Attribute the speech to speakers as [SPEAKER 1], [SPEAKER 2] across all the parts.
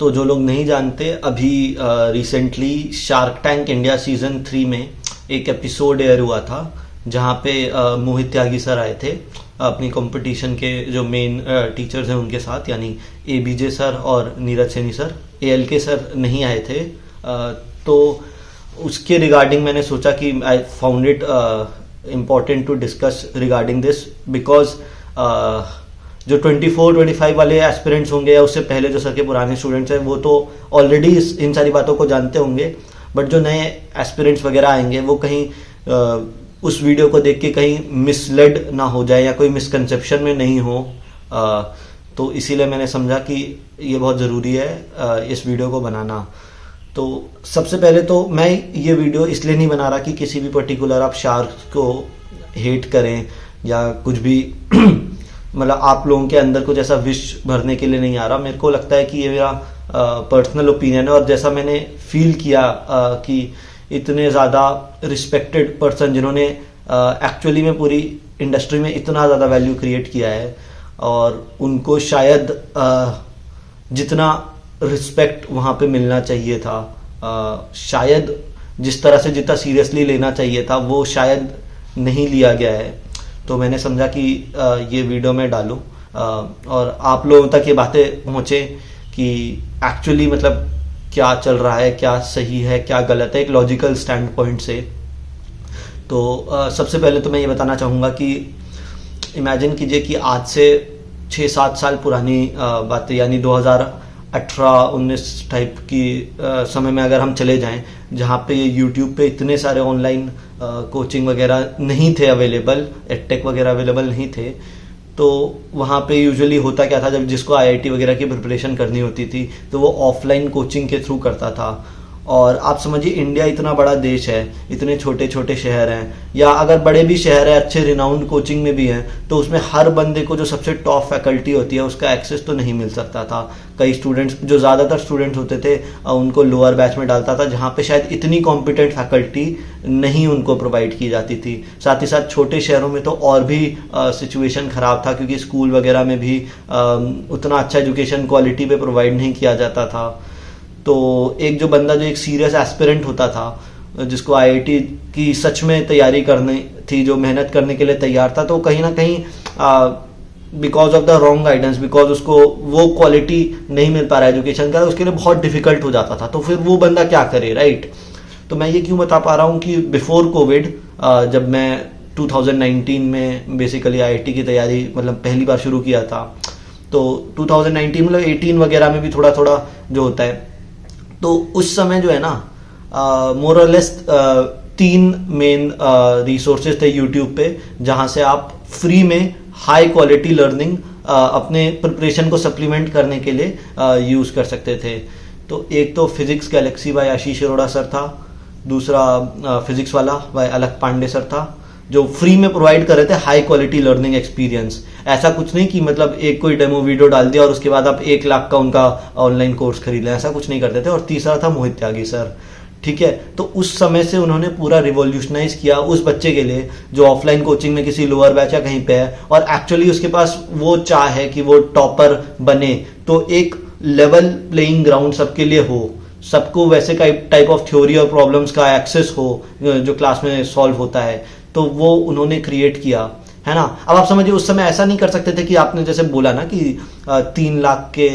[SPEAKER 1] तो जो लोग नहीं जानते, अभी recently shark tank India season 3 में एक एपिसोड एयर हुआ था जहाँ पे मोहित त्यागी सर आए थे अपनी कंपटीशन के जो मेन टीचर्स हैं उनके साथ, यानी एबीजे सर और Neeraj Saini sir. ALK sir नहीं आए थे। तो उसके रिगार्डिंग मैंने सोचा कि I found it important to discuss regarding this, because जो 24-25 वाले एस्पिरेंट्स होंगे या उससे पहले जो सर के पुराने स्टूडेंट्स हैं वो तो ऑलरेडी इन सारी बातों को जानते होंगे, बट जो नए एस्पिरेंट्स वगैरह आएंगे वो कहीं उस वीडियो को देख के कहीं मिसलेड ना हो जाए या कोई मिसकंसेप्शन में नहीं हो। तो इसीलिए मैंने समझा कि ये बहुत ज़रूरी है इस वीडियो को बनाना। तो सबसे पहले तो मैं ये वीडियो इसलिए नहीं बना रहा कि किसी भी पर्टिकुलर आप शार्क को हेट करें या कुछ भी मतलब आप लोगों के अंदर कुछ ऐसा विश भरने के लिए नहीं आ रहा। मेरे को लगता है कि ये मेरा पर्सनल ओपिनियन है, और जैसा मैंने फील किया कि इतने ज़्यादा रिस्पेक्टेड पर्सन जिन्होंने एक्चुअली में पूरी इंडस्ट्री में इतना ज़्यादा वैल्यू क्रिएट किया है और उनको शायद जितना रिस्पेक्ट वहाँ पे मिलना चाहिए था, शायद जिस तरह से जितना सीरियसली लेना चाहिए था वो शायद नहीं लिया गया है। तो मैंने समझा कि ये वीडियो में डालूं और आप लोगों तक ये बातें पहुँचे कि एक्चुअली मतलब क्या चल रहा है, क्या सही है, क्या गलत है, एक लॉजिकल स्टैंड पॉइंट से। तो सबसे पहले तो मैं ये बताना चाहूँगा कि इमेजिन कीजिए कि आज से 6-7 साल पुरानी बातें, यानी 2018-19 टाइप की समय में अगर हम चले जाएं, जहाँ पे यूट्यूब पे इतने सारे ऑनलाइन कोचिंग वगैरह नहीं थे अवेलेबल, एडटेक वगैरह अवेलेबल नहीं थे। तो वहाँ पे यूजुअली होता क्या था, जब जिसको आईआईटी वगैरह की प्रिपरेशन करनी होती थी तो वो ऑफलाइन कोचिंग के थ्रू करता था। और आप समझिए इंडिया इतना बड़ा देश है, इतने छोटे छोटे शहर हैं, या अगर बड़े भी शहर है अच्छे रिनाउंड कोचिंग में भी हैं, तो उसमें हर बंदे को जो सबसे टॉप फैकल्टी होती है उसका एक्सेस तो नहीं मिल सकता था। कई स्टूडेंट्स, जो ज़्यादातर स्टूडेंट्स होते थे, उनको लोअर बैच में डालता था जहाँ पे शायद इतनी कॉम्पिटेंट फैकल्टी नहीं उनको प्रोवाइड की जाती थी। साथ ही साथ छोटे शहरों में तो और भी सिचुएशन ख़राब था, क्योंकि स्कूल वगैरह में भी उतना अच्छा एजुकेशन क्वालिटी पे प्रोवाइड नहीं किया जाता था। तो एक जो बंदा, जो एक सीरियस एस्पिरेंट होता था, जिसको आईआईटी की सच में तैयारी करनी थी, जो मेहनत करने के लिए तैयार था, तो कहीं ना कहीं because of the wrong guidance, because उसको वो क्वालिटी नहीं मिल पा रहा है एजुकेशन का, उसके लिए बहुत डिफिकल्ट हो जाता था। तो फिर वो बंदा क्या करे, राइट? तो मैं ये क्यों बता पा रहा हूँ कि बिफोर कोविड, जब मैं 2019 में बेसिकली आईआईटी की तैयारी मतलब पहली बार शुरू किया था, तो 2019 मतलब 18 वगैरह में भी थोड़ा थोड़ा जो होता है, तो उस समय जो है ना मोर और लेस 3 मेन रिसोर्सेज थे यूट्यूब पे, जहां से आप फ्री में हाई क्वालिटी लर्निंग अपने प्रिपरेशन को सप्लीमेंट करने के लिए यूज कर सकते थे। तो एक तो फिजिक्स गैलेक्सी बाय आशीष अरोड़ा सर था, दूसरा फिजिक्स वाला बाय अलक पांडे सर था, जो फ्री में प्रोवाइड कर रहे थे हाई क्वालिटी लर्निंग एक्सपीरियंस। ऐसा कुछ नहीं कि मतलब एक कोई डेमो वीडियो डाल दिया और उसके बाद आप 1 लाख का उनका ऑनलाइन कोर्स खरीद लें, ऐसा कुछ नहीं करते थे। और तीसरा था मोहित त्यागी सर, ठीक है? तो उस समय से उन्होंने पूरा रिवॉल्यूशनाइज किया उस बच्चे के लिए जो ऑफलाइन कोचिंग में किसी लोअर बैच या कहीं पे है, और एक्चुअली उसके पास वो चाह है कि वो टॉपर बने। तो एक लेवल प्लेइंग ग्राउंड सबके लिए हो, सबको वैसे टाइप ऑफ थ्योरी और प्रॉब्लम्स का एक्सेस हो जो क्लास में सॉल्व होता है, तो वो उन्होंने क्रिएट किया, है ना? अब आप समझिए उस समय ऐसा नहीं कर सकते थे कि आपने जैसे बोला ना कि 3 लाख के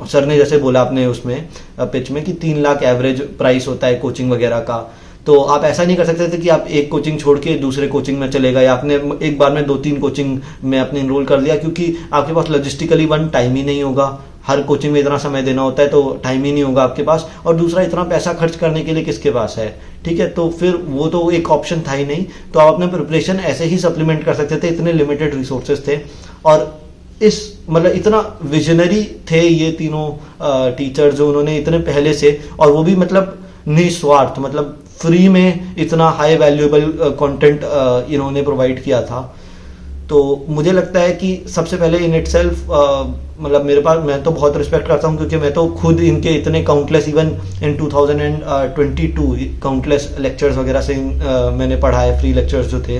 [SPEAKER 1] सर ने जैसे बोला आपने उसमें पिच में कि 3 लाख एवरेज प्राइस होता है कोचिंग वगैरह का। तो आप ऐसा नहीं कर सकते थे कि आप एक कोचिंग छोड़ के दूसरे कोचिंग में चले गए, आपने एक बार में 2-3 कोचिंग में अपने इनरोल कर लिया, क्योंकि आपके पास लॉजिस्टिकली टाइम ही नहीं होगा, हर कोचिंग में इतना समय देना होता है तो टाइम ही नहीं होगा आपके पास, और दूसरा इतना पैसा खर्च करने के लिए किसके पास है, ठीक है? तो फिर वो तो एक ऑप्शन था ही नहीं। तो आप अपने प्रिपरेशन ऐसे ही सप्लीमेंट कर सकते थे, इतने लिमिटेड रिसोर्सेज थे। और इस मतलब इतना विजनरी थे ये तीनों टीचर, जो उन्होंने इतने पहले से, और वो भी मतलब निस्वार्थ, मतलब फ्री में इतना हाई वैल्यूएबल कंटेंट इन्होंने प्रोवाइड किया था। तो मुझे लगता है कि सबसे पहले इन इटसेल्फ मतलब मेरे पास, मैं तो बहुत रिस्पेक्ट करता हूँ, क्योंकि मैं तो खुद इनके इतने countless, even in 2022 countless lectures वगैरह से मैंने पढ़ा है, फ्री लेक्चर्स जो थे।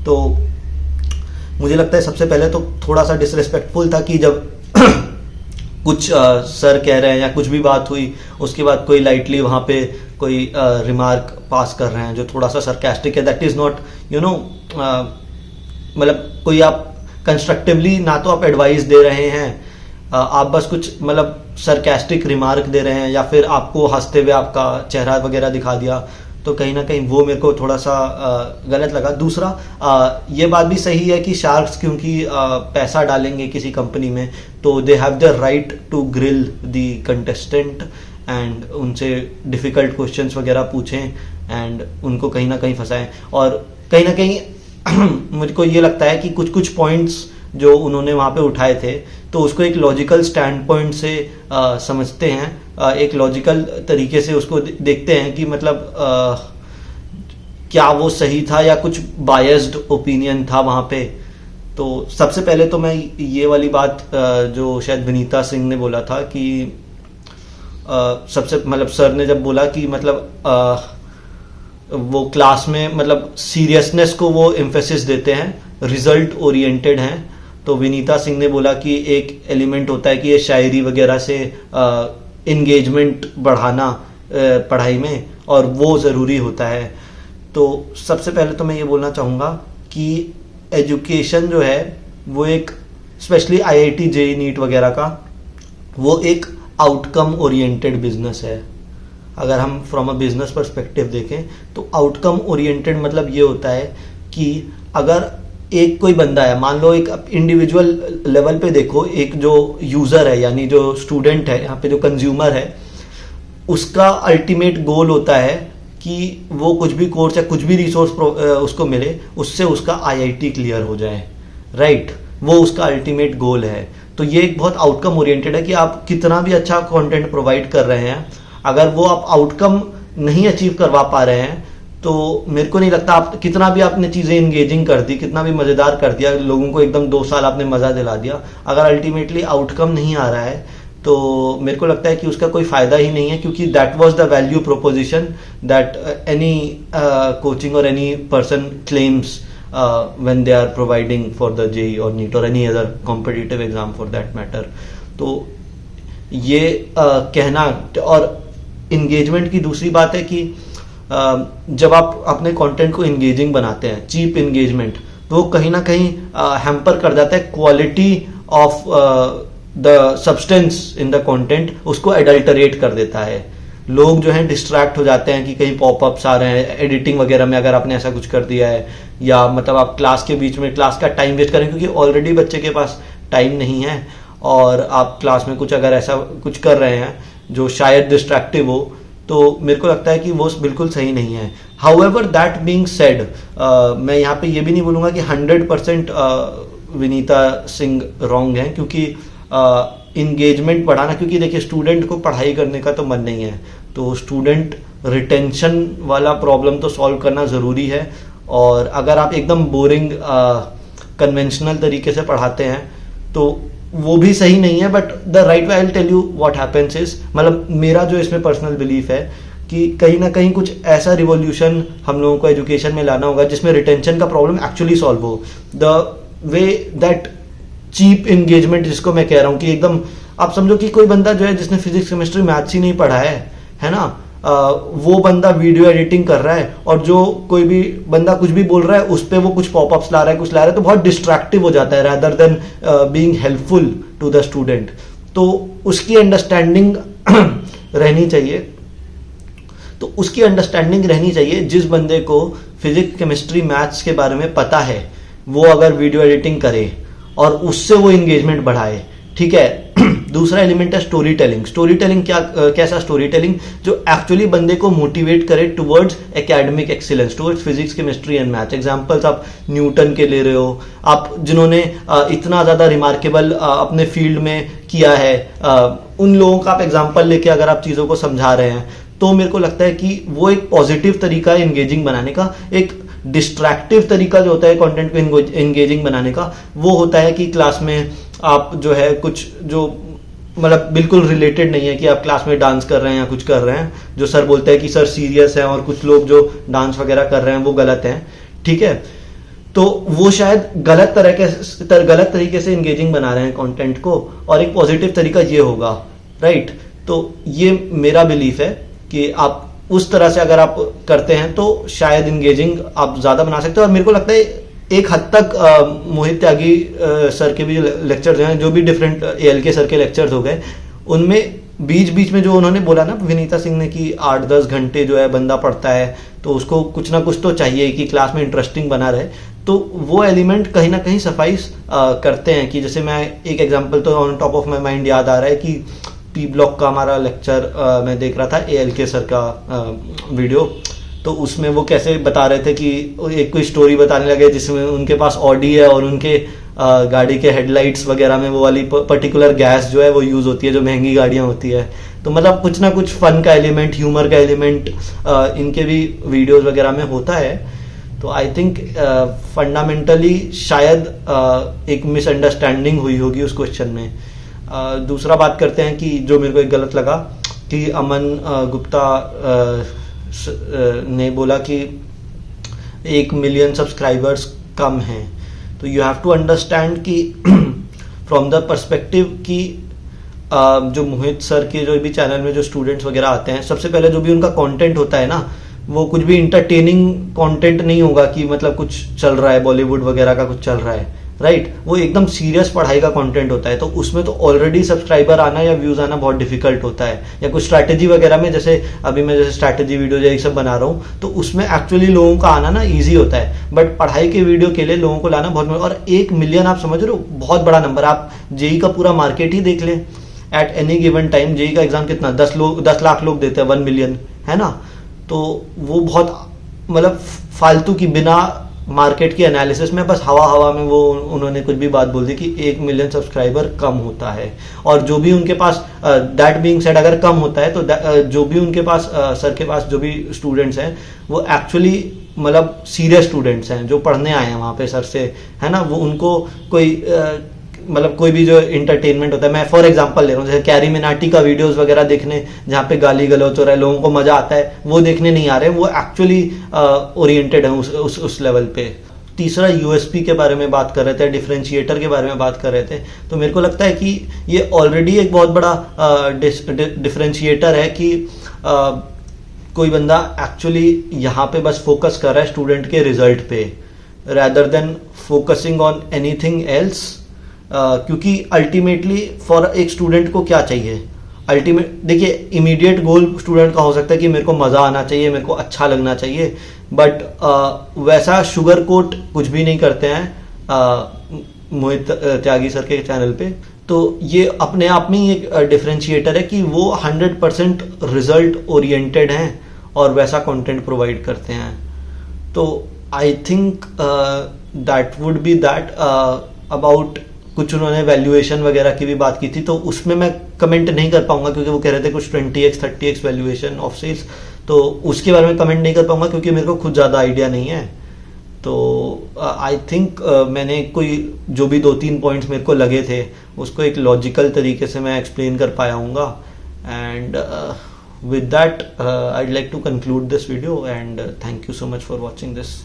[SPEAKER 1] तो मुझे लगता है सबसे पहले तो थोड़ा सा डिसरिस्पेक्टफुल था कि जब कुछ सर कह रहे हैं या कुछ भी बात हुई, उसके बाद कोई लाइटली वहाँ पे कोई रिमार्क पास कर रहे हैं जो थोड़ा सा सरकास्टिक है, that is not you know, मतलब कोई आप कंस्ट्रक्टिवली ना तो आप एडवाइस दे रहे हैं, आप बस कुछ मतलब सरकास्टिक रिमार्क दे रहे हैं या फिर आपको हंसते हुए आपका चेहरा वगैरह दिखा दिया, तो कहीं ना कहीं वो मेरे को थोड़ा सा गलत लगा। दूसरा ये बात भी सही है कि शार्क्स क्योंकि पैसा डालेंगे किसी कंपनी में, तो they have the right to grill the contestant and उनसे डिफ़िकल्ट क्वेश्चंस वगैरह पूछें एंड उनको कहीं ना कहीं फंसाएं। और कहीं ना कहीं मुझको ये लगता है कि कुछ कुछ पॉइंट्स जो उन्होंने वहाँ पे उठाए थे तो उसको एक लॉजिकल स्टैंड पॉइंट से समझते हैं, एक लॉजिकल तरीके से उसको देखते हैं कि मतलब क्या वो सही था या कुछ बायस्ड ओपिनियन था वहाँ पे। तो सबसे पहले तो मैं ये वाली बात जो शायद विनीता सिंह ने बोला था कि सबसे मतलब सर ने जब बोला कि मतलब वो क्लास में मतलब सीरियसनेस को वो एम्फेसिस देते हैं, रिजल्ट ओरिएंटेड हैं, तो विनीता सिंह ने बोला कि एक एलिमेंट होता है कि ये शायरी वगैरह से इंगेजमेंट बढ़ाना पढ़ाई में, और वो ज़रूरी होता है। तो सबसे पहले तो मैं ये बोलना चाहूँगा कि एजुकेशन जो है वो एक स्पेशली आईआईटी जेईई नीट वगैरह का वो एक आउटकम ओरिएंटेड बिजनेस है। अगर हम फ्रॉम अ बिजनेस पर्सपेक्टिव देखें तो आउटकम ओरिएंटेड मतलब ये होता है कि अगर एक कोई बंदा है, मान लो एक इंडिविजुअल लेवल पे देखो, एक जो यूज़र है यानी जो स्टूडेंट है, यहाँ पे जो कंज्यूमर है, उसका अल्टीमेट गोल होता है कि वो कुछ भी कोर्स या कुछ भी रिसोर्स उसको मिले, उससे उसका आईआईटी क्लियर हो जाए, राइट? वो उसका अल्टीमेट गोल है। तो ये एक बहुत आउटकम ओरिएंटेड है कि आप कितना भी अच्छा कंटेंट प्रोवाइड कर रहे हैं, अगर वो आप आउटकम नहीं अचीव करवा पा रहे हैं तो मेरे को नहीं लगता, आप कितना भी आपने चीज़ें इंगेजिंग कर दी, कितना भी मज़ेदार कर दिया, लोगों को एकदम 2 साल आपने मज़ा दिला दिया, अगर अल्टीमेटली आउटकम नहीं आ रहा है तो मेरे को लगता है कि उसका कोई फ़ायदा ही नहीं है, क्योंकि that was the value proposition that any coaching और any person claims when they are providing for the JEE or NEET or any other competitive exam for that matter। तो ये कहना, और इंगेजमेंट की दूसरी बात है कि जब आप अपने कंटेंट को इंगेजिंग बनाते हैं, चीप इंगेजमेंट, तो कहीं ना कहीं हैम्पर कर जाता है quality of the substance in the content, उसको एडल्टरेट कर देता है। लोग जो हैं डिस्ट्रैक्ट हो जाते हैं कि कहीं पॉपअप्स आ रहे हैं एडिटिंग वगैरह में, अगर आपने ऐसा कुछ कर दिया है, या मतलब आप क्लास के बीच में क्लास का टाइम वेस्ट करें, क्योंकि ऑलरेडी बच्चे के पास टाइम नहीं है और आप क्लास में कुछ अगर ऐसा कुछ कर रहे हैं जो शायद डिस्ट्रैक्टिव हो, तो मेरे को लगता है कि वो बिल्कुल सही नहीं है। हाउएवर दैट बीइंग सेड, मैं यहाँ पे ये भी नहीं बोलूँगा कि 100% विनीता सिंह रॉन्ग है, क्योंकि इंगेजमेंट बढ़ाना, क्योंकि देखिए स्टूडेंट को पढ़ाई करने का तो मन नहीं है, तो स्टूडेंट रिटेंशन वाला प्रॉब्लम तो सॉल्व करना ज़रूरी है। और अगर आप एकदम बोरिंग कन्वेंशनल तरीके से पढ़ाते हैं तो वो भी सही नहीं है। But the right way, I will tell you what happens is, मतलब मेरा जो इसमें पर्सनल बिलीफ है कि कहीं ना कहीं कुछ ऐसा रिवॉल्यूशन हम लोगों को एजुकेशन में लाना होगा जिसमें रिटेंशन का प्रॉब्लम एक्चुअली सॉल्व हो। The way that cheap engagement जिसको मैं कह रहा हूँ कि एकदम आप समझो कि कोई बंदा जो है जिसने फिजिक्स केमिस्ट्री मैथ्स ही नहीं पढ़ा है ना, वो बंदा वीडियो एडिटिंग कर रहा है और जो कोई भी बंदा कुछ भी बोल रहा है उस पर वो कुछ पॉपअप्स ला रहा है, कुछ ला रहा है, तो बहुत डिस्ट्रैक्टिव हो जाता है rather than being helpful to the student. तो उसकी अंडरस्टैंडिंग रहनी चाहिए, तो उसकी अंडरस्टैंडिंग रहनी चाहिए जिस बंदे को फिजिक्स केमिस्ट्री मैथ्स के बारे में पता है, वो अगर वीडियो एडिटिंग करे और उससे वो इंगेजमेंट बढ़ाए, ठीक है। दूसरा एलिमेंट है स्टोरी टेलिंग। स्टोरी टेलिंग क्या, कैसा स्टोरी टेलिंग जो एक्चुअली बंदे को मोटिवेट करे towards academic excellence, towards physics chemistry and maths. Examples आप न्यूटन के ले रहे हो, आप जिन्होंने इतना ज़्यादा रिमार्केबल अपने फील्ड में किया है, उन लोगों का आप एग्जाम्पल लेके अगर आप चीज़ों को समझा रहे हैं, तो मेरे को लगता है कि वो एक पॉजिटिव तरीका है एंगेजिंग बनाने का। एक डिस्ट्रैक्टिव तरीका जो होता है कंटेंट को एंगेजिंग बनाने का, वो होता है कि क्लास में आप जो है कुछ जो मतलब बिल्कुल रिलेटेड नहीं है, कि आप क्लास में डांस कर रहे हैं या कुछ कर रहे हैं, जो सर बोलते हैं कि सर सीरियस है और कुछ लोग जो डांस वगैरह कर रहे हैं वो गलत हैं, ठीक है। तो वो शायद गलत तरीके से इंगेजिंग बना रहे हैं कंटेंट को, और एक पॉजिटिव तरीका ये होगा, राइट। तो ये मेरा बिलीफ है कि आप उस तरह से अगर आप करते हैं तो शायद इंगेजिंग आप ज्यादा बना सकते हो। और मेरे को लगता है एक हद तक मोहित त्यागी सर के भी जो लेक्चर्स हैं, जो भी डिफरेंट ALK सर के लेक्चर्स हो गए, उनमें बीच बीच में जो उन्होंने बोला ना विनीता सिंह ने कि 8-10 घंटे जो है बंदा पढ़ता है तो उसको कुछ ना कुछ तो चाहिए कि क्लास में इंटरेस्टिंग बना रहे, तो वो एलिमेंट कहीं ना कहीं सफाइस करते हैं। कि जैसे मैं एक एग्जांपल तो on top of my mind याद आ रहा है कि P ब्लॉक का हमारा लेक्चर मैं देख रहा था, ALK सर का वीडियो, तो उसमें वो कैसे बता रहे थे कि एक कोई स्टोरी बताने लगे जिसमें उनके पास ऑडी है और उनके गाड़ी के हेडलाइट्स वगैरह में वो वाली पर्टिकुलर गैस जो है वो यूज होती है जो महंगी गाड़ियां होती है। तो मतलब कुछ ना कुछ फन का एलिमेंट, ह्यूमर का एलिमेंट इनके भी वीडियोस वगैरह में होता है। तो आई थिंक फंडामेंटली शायद एक मिसअंडरस्टैंडिंग हुई होगी उस क्वेश्चन में। दूसरा बात करते हैं कि जो मेरे को एक गलत लगा कि अमन गुप्ता ने बोला कि 1 मिलियन सब्सक्राइबर्स कम हैं। तो यू हैव टू अंडरस्टैंड कि फ्रॉम द पर्सपेक्टिव कि जो मोहित सर के जो भी चैनल में जो स्टूडेंट्स वगैरह आते हैं, सबसे पहले जो भी उनका कंटेंट होता है ना, वो कुछ भी इंटरटेनिंग कंटेंट नहीं होगा कि मतलब कुछ चल रहा है बॉलीवुड वगैरह का कुछ चल रहा है, राइट। वो एकदम सीरियस पढ़ाई का कंटेंट होता है। तो उसमें तो ऑलरेडी सब्सक्राइबर आना या व्यूज आना बहुत डिफिकल्ट होता है। या कुछ स्ट्रैटेजी वगैरह में, जैसे अभी मैं जैसे स्ट्रैटेजी वीडियो ये सब बना रहा हूँ, तो उसमें एक्चुअली लोगों का आना ना ईजी होता है। बट पढ़ाई के वीडियो के लिए लोगों को लाना बहुत, और 1 मिलियन आप समझ रहे हो, बहुत बड़ा नंबर। आप जेई का पूरा मार्केट ही देख लें, at any given time JEE का एग्जाम कितना 10 लाख लोग देते हैं, 1 मिलियन है ना। तो वो बहुत मतलब फालतू की बिना मार्केट की एनालिसिस में बस हवा में वो उन्होंने कुछ भी बात बोल दी कि 1 मिलियन सब्सक्राइबर कम होता है। और जो भी उनके पास दैट बीइंग सेड, अगर कम होता है तो जो भी उनके पास सर के पास जो भी स्टूडेंट्स हैं वो एक्चुअली मतलब सीरियस स्टूडेंट्स हैं जो पढ़ने आए हैं वहाँ पे सर से, है ना। वो उनको कोई मतलब कोई भी जो इंटरटेनमेंट होता है, मैं फॉर एग्जांपल ले रहा हूँ, जैसे कैरी मिनाटी का वीडियोस वगैरह देखने जहाँ पे गाली गलौज हो रहा है, लोगों को मजा आता है, वो देखने नहीं आ रहे, वो एक्चुअली ओरिएंटेड है उस लेवल पे। तीसरा यूएसपी के बारे में बात कर रहे थे, डिफरेंशिएटर के बारे में बात कर रहे थे। तो मेरे को लगता है कि ये ऑलरेडी एक बहुत बड़ा डिफरेंशिएटर है कि कोई बंदा एक्चुअली यहाँ पे बस फोकस कर रहा है स्टूडेंट के रिजल्ट पे, rather than focusing on anything else. क्योंकि अल्टीमेटली फॉर एक स्टूडेंट को क्या चाहिए, देखिए इमीडिएट गोल स्टूडेंट का हो सकता है कि मेरे को मजा आना चाहिए, मेरे को अच्छा लगना चाहिए, बट वैसा शुगर कोट कुछ भी नहीं करते हैं मोहित त्यागी सर के चैनल पे। तो ये अपने आप में एक डिफरेंशिएटर है कि वो 100% रिजल्ट ओरिएंटेड हैं और वैसा कंटेंट प्रोवाइड करते हैं। तो I think that would be that about. कुछ उन्होंने वैल्यूएशन वगैरह की भी बात की थी, तो उसमें मैं कमेंट नहीं कर पाऊंगा क्योंकि वो कह रहे थे कुछ 20x 30x valuation of sales, तो उसके बारे में कमेंट नहीं कर पाऊंगा क्योंकि मेरे को खुद ज़्यादा आइडिया नहीं है। तो आई थिंक मैंने कोई जो भी 2-3 पॉइंट्स मेरे को लगे थे उसको एक लॉजिकल तरीके से मैं एक्सप्लेन कर पाया हूँगा। And with that I'd like to conclude this video and thank you so much for watching this.